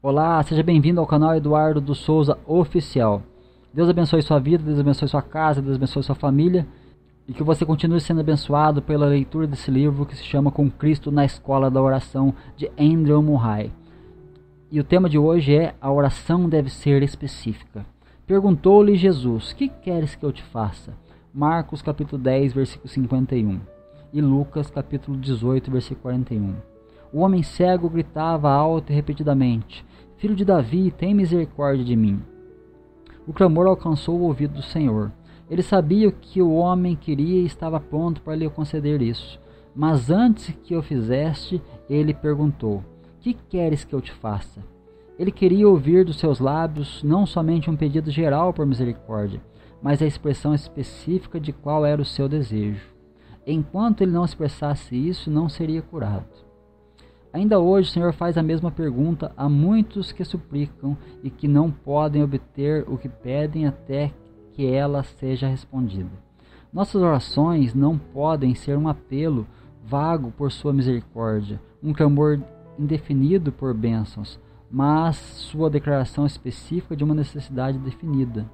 Olá, seja bem-vindo ao canal Eduardo dos Souza Oficial. Deus abençoe sua vida, Deus abençoe sua casa, Deus abençoe sua família e que você continue sendo abençoado pela leitura desse livro que se chama Com Cristo na Escola da Oração, de Andrew Murray. E o tema de hoje é: a oração deve ser específica. Perguntou-lhe Jesus: que queres que eu te faça? Marcos capítulo 10, versículo 51 e Lucas capítulo 18, versículo 41. O homem cego gritava alto e repetidamente: Filho de Davi, tem misericórdia de mim. O clamor alcançou o ouvido do Senhor. Ele sabia o que o homem queria e estava pronto para lhe conceder isso. Mas antes que o fizesse, ele perguntou: que queres que eu te faça? Ele queria ouvir dos seus lábios não somente um pedido geral por misericórdia, mas a expressão específica de qual era o seu desejo. Enquanto ele não expressasse isso, não seria curado. Ainda hoje o Senhor faz a mesma pergunta a muitos que suplicam e que não podem obter o que pedem até que ela seja respondida. Nossas orações não podem ser um apelo vago por sua misericórdia, um clamor indefinido por bênçãos, mas sua declaração específica de uma necessidade definida.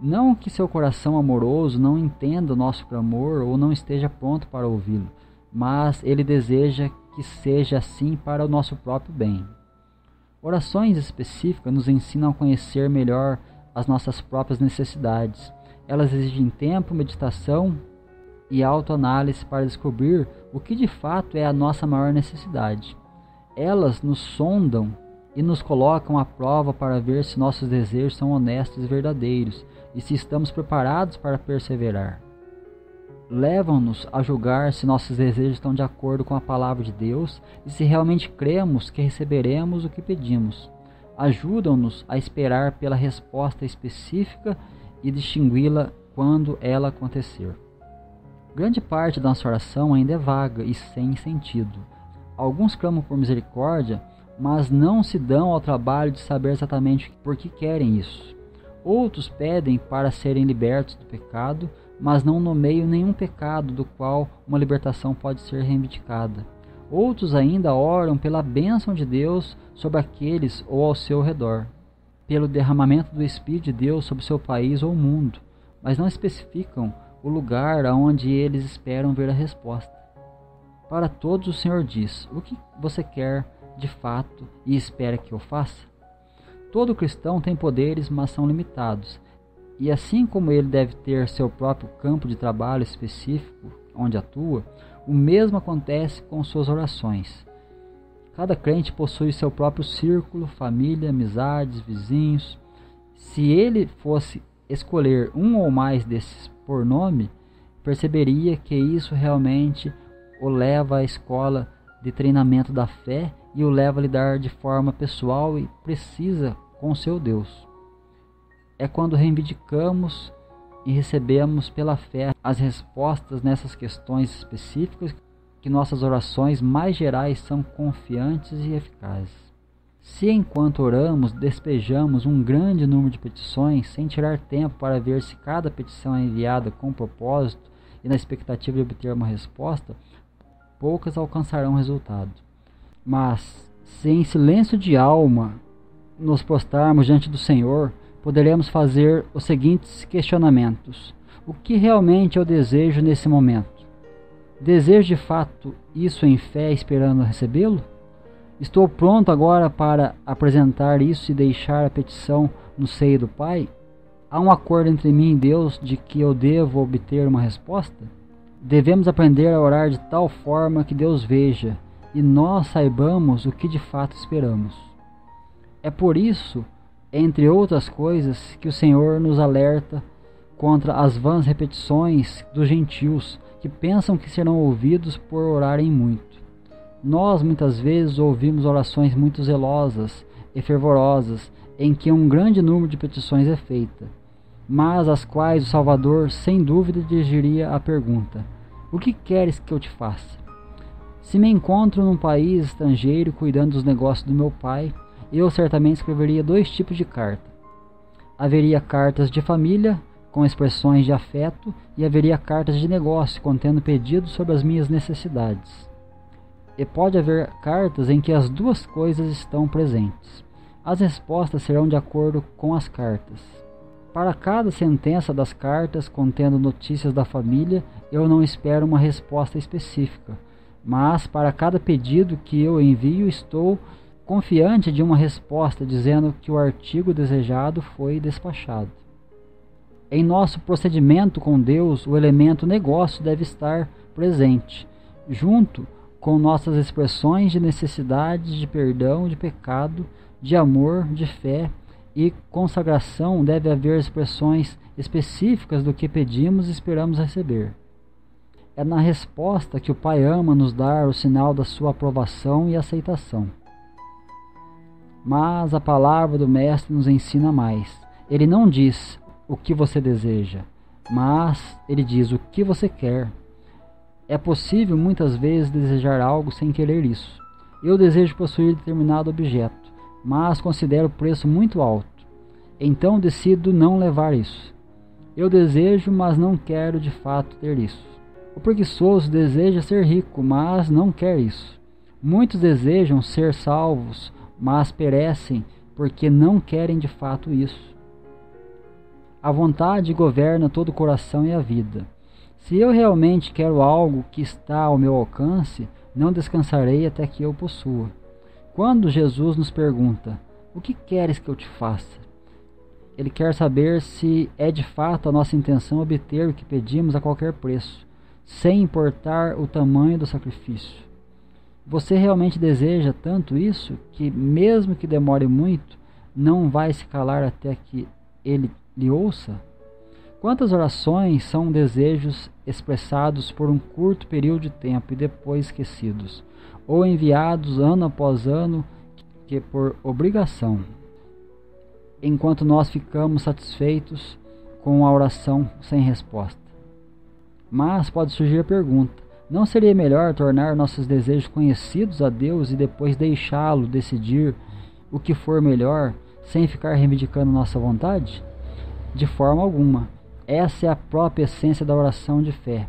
Não que seu coração amoroso não entenda o nosso clamor ou não esteja pronto para ouvi-lo, mas ele deseja que seja assim para o nosso próprio bem. Orações específicas nos ensinam a conhecer melhor as nossas próprias necessidades. Elas exigem tempo, meditação e autoanálise para descobrir o que de fato é a nossa maior necessidade. Elas nos sondam e nos colocam à prova para ver se nossos desejos são honestos e verdadeiros e se estamos preparados para perseverar. Levam-nos a julgar se nossos desejos estão de acordo com a palavra de Deus e se realmente cremos que receberemos o que pedimos. Ajudam-nos a esperar pela resposta específica e distingui-la quando ela acontecer. Grande parte da nossa oração ainda é vaga e sem sentido. Alguns clamam por misericórdia, mas não se dão ao trabalho de saber exatamente por que querem isso. Outros pedem para serem libertos do pecado, mas não nomeiam nenhum pecado do qual uma libertação pode ser reivindicada. Outros ainda oram pela bênção de Deus sobre aqueles ou ao seu redor, pelo derramamento do Espírito de Deus sobre seu país ou mundo, mas não especificam o lugar aonde eles esperam ver a resposta. Para todos o Senhor diz: o que você quer de fato e espera que eu faça? Todo cristão tem poderes, mas são limitados. E assim como ele deve ter seu próprio campo de trabalho específico onde atua, o mesmo acontece com suas orações. Cada crente possui seu próprio círculo, família, amizades, vizinhos. Se ele fosse escolher um ou mais desses por nome, perceberia que isso realmente o leva à escola de treinamento da fé e o leva a lidar de forma pessoal e precisa com seu Deus. É quando reivindicamos e recebemos pela fé as respostas nessas questões específicas que nossas orações mais gerais são confiantes e eficazes. Se enquanto oramos despejamos um grande número de petições sem tirar tempo para ver se cada petição é enviada com propósito e na expectativa de obter uma resposta, poucas alcançarão resultado. Mas se em silêncio de alma nos prostrarmos diante do Senhor, poderemos fazer os seguintes questionamentos: o que realmente eu desejo nesse momento? Desejo de fato isso em fé, esperando recebê-lo? Estou pronto agora para apresentar isso e deixar a petição no seio do Pai? Há um acordo entre mim e Deus de que eu devo obter uma resposta? Devemos aprender a orar de tal forma que Deus veja e nós saibamos o que de fato esperamos. É por isso, entre outras coisas, que o Senhor nos alerta contra as vãs repetições dos gentios que pensam que serão ouvidos por orarem muito. Nós muitas vezes ouvimos orações muito zelosas e fervorosas em que um grande número de petições é feita, mas às quais o Salvador sem dúvida dirigiria a pergunta: o que queres que eu te faça? Se me encontro num país estrangeiro cuidando dos negócios do meu pai, eu certamente escreveria 2 tipos de carta. Haveria cartas de família, com expressões de afeto, e haveria cartas de negócio, contendo pedidos sobre as minhas necessidades. E pode haver cartas em que as duas coisas estão presentes. As respostas serão de acordo com as cartas. Para cada sentença das cartas contendo notícias da família, eu não espero uma resposta específica, mas para cada pedido que eu envio, estou confiante de uma resposta dizendo que o artigo desejado foi despachado. Em nosso procedimento com Deus, o elemento negócio deve estar presente, junto com nossas expressões de necessidade, de perdão, de pecado, de amor, de fé e consagração. Deve haver expressões específicas do que pedimos e esperamos receber. É na resposta que o Pai ama nos dar o sinal da sua aprovação e aceitação. Mas a palavra do Mestre nos ensina mais. Ele não diz o que você deseja, mas ele diz o que você quer. É possível muitas vezes desejar algo sem querer isso. Eu desejo possuir determinado objeto, mas considero o preço muito alto. Então decido não levar isso. Eu desejo, mas não quero de fato ter isso. O preguiçoso deseja ser rico, mas não quer isso. Muitos desejam ser salvos, mas perecem porque não querem de fato isso. A vontade governa todo o coração e a vida. Se eu realmente quero algo que está ao meu alcance, não descansarei até que eu possua. Quando Jesus nos pergunta, o que queres que eu te faça? Ele quer saber se é de fato a nossa intenção obter o que pedimos a qualquer preço, sem importar o tamanho do sacrifício. Você realmente deseja tanto isso que, mesmo que demore muito, não vai se calar até que ele lhe ouça? Quantas orações são desejos expressados por um curto período de tempo e depois esquecidos, ou enviados ano após ano que por obrigação, enquanto nós ficamos satisfeitos com a oração sem resposta? Mas pode surgir a pergunta: não seria melhor tornar nossos desejos conhecidos a Deus e depois deixá-lo decidir o que for melhor, sem ficar reivindicando nossa vontade? De forma alguma. Essa é a própria essência da oração de fé,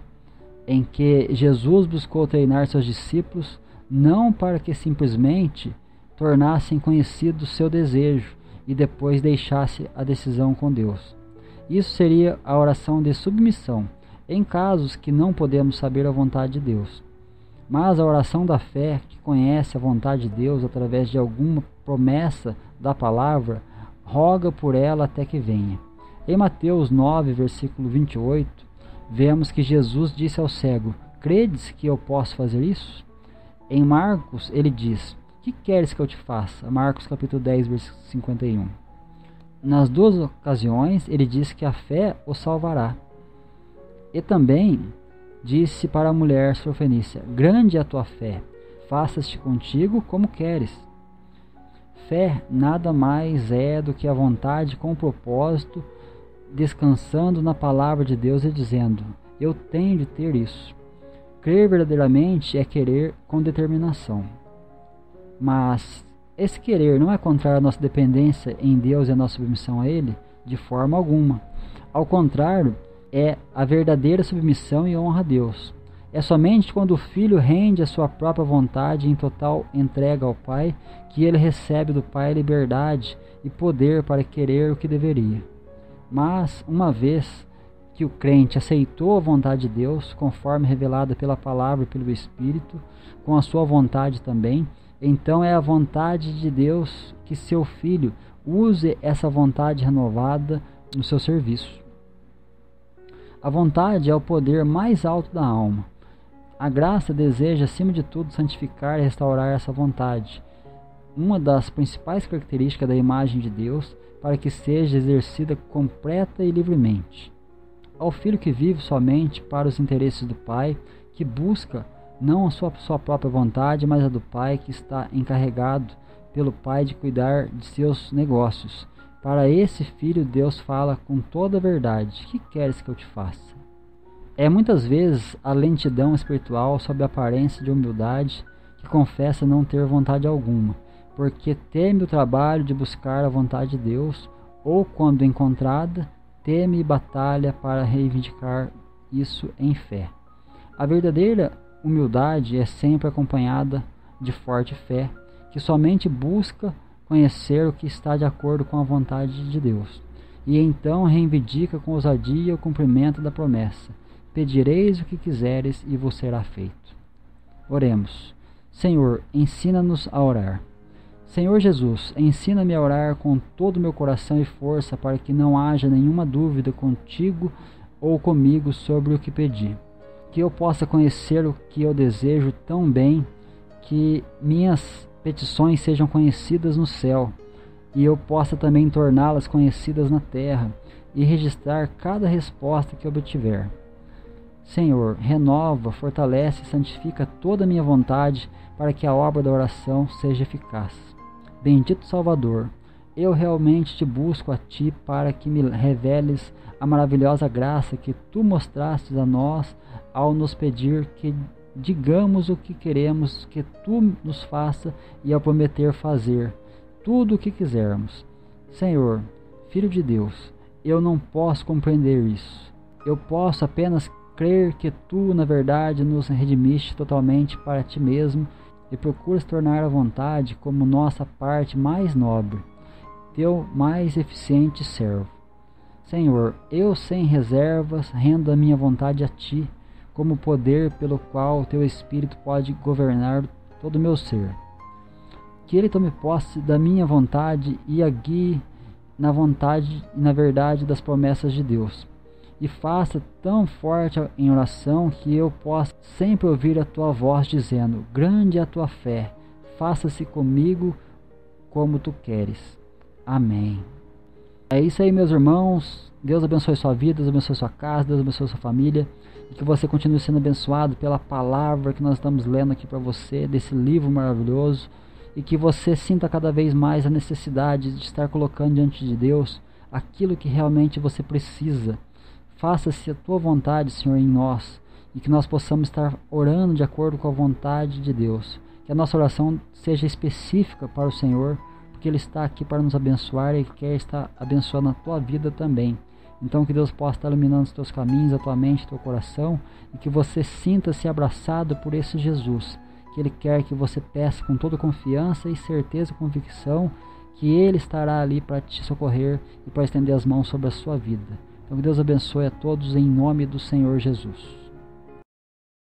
em que Jesus buscou treinar seus discípulos não para que simplesmente tornassem conhecido seu desejo e depois deixasse a decisão com Deus. Isso seria a oração de submissão, em casos que não podemos saber a vontade de Deus. Mas a oração da fé, que conhece a vontade de Deus através de alguma promessa da palavra, roga por ela até que venha. Em Mateus 9, versículo 28, vemos que Jesus disse ao cego: credes que eu posso fazer isso? Em Marcos, ele diz: que queres que eu te faça? Marcos capítulo 10, versículo 51. Nas duas ocasiões, ele disse que a fé o salvará. E também disse para a mulher sirofenícia: grande é a tua fé, faça-se contigo como queres. Fé nada mais é do que a vontade com propósito, descansando na palavra de Deus e dizendo: eu tenho de ter isso. Crer verdadeiramente é querer com determinação. Mas esse querer não é contrário à nossa dependência em Deus e à nossa submissão a Ele? De forma alguma. Ao contrário, é a verdadeira submissão e honra a Deus. É somente quando o filho rende a sua própria vontade em total entrega ao Pai que ele recebe do Pai liberdade e poder para querer o que deveria. Mas, uma vez que o crente aceitou a vontade de Deus, conforme revelada pela palavra e pelo Espírito, com a sua vontade também, então é a vontade de Deus que seu filho use essa vontade renovada no seu serviço. A vontade é o poder mais alto da alma. A graça deseja, acima de tudo, santificar e restaurar essa vontade, uma das principais características da imagem de Deus, para que seja exercida completa e livremente. Ao filho que vive somente para os interesses do Pai, que busca não a sua própria vontade, mas a do Pai, que está encarregado pelo Pai de cuidar de seus negócios. Para esse filho, Deus fala com toda a verdade: que queres que eu te faça? É muitas vezes a lentidão espiritual sob a aparência de humildade que confessa não ter vontade alguma, porque teme o trabalho de buscar a vontade de Deus, ou, quando encontrada, teme e batalha para reivindicar isso em fé. A verdadeira humildade é sempre acompanhada de forte fé, que somente busca conhecer o que está de acordo com a vontade de Deus. E então reivindica com ousadia o cumprimento da promessa: pedireis o que quiseres e vos será feito. Oremos. Senhor, ensina-nos a orar. Senhor Jesus, ensina-me a orar com todo o meu coração e força, para que não haja nenhuma dúvida contigo ou comigo sobre o que pedi. Que eu possa conhecer o que eu desejo tão bem, que minhas petições sejam conhecidas no céu, e eu possa também torná-las conhecidas na terra, e registrar cada resposta que obtiver. Senhor, renova, fortalece e santifica toda a minha vontade, para que a obra da oração seja eficaz. Bendito Salvador, eu realmente te busco a Ti para que me reveles a maravilhosa graça que Tu mostrastes a nós ao nos pedir que digamos o que queremos que Tu nos faça e ao prometer fazer tudo o que quisermos. Senhor, Filho de Deus, eu não posso compreender isso. Eu posso apenas crer que Tu, na verdade, nos redimiste totalmente para Ti mesmo e procuras tornar a vontade como nossa parte mais nobre, Teu mais eficiente servo. Senhor, eu sem reservas rendo a minha vontade a Ti, como poder pelo qual Teu Espírito pode governar todo o meu ser. Que Ele tome posse da minha vontade e a guie na vontade e na verdade das promessas de Deus, e faça tão forte em oração que eu possa sempre ouvir a Tua voz dizendo: grande é a Tua fé, faça-se comigo como Tu queres. Amém. É isso aí, meus irmãos. Deus abençoe sua vida, Deus abençoe sua casa, Deus abençoe sua família, e que você continue sendo abençoado pela palavra que nós estamos lendo aqui para você, desse livro maravilhoso, e que você sinta cada vez mais a necessidade de estar colocando diante de Deus aquilo que realmente você precisa. Faça-se a Tua vontade, Senhor, em nós, e que nós possamos estar orando de acordo com a vontade de Deus. Que a nossa oração seja específica para o Senhor, porque Ele está aqui para nos abençoar e quer estar abençoando a tua vida também. Então que Deus possa estar iluminando os teus caminhos, a tua mente, o teu coração, e que você sinta-se abraçado por esse Jesus, que Ele quer que você peça com toda confiança e certeza e convicção que Ele estará ali para te socorrer e para estender as mãos sobre a sua vida. Então que Deus abençoe a todos em nome do Senhor Jesus.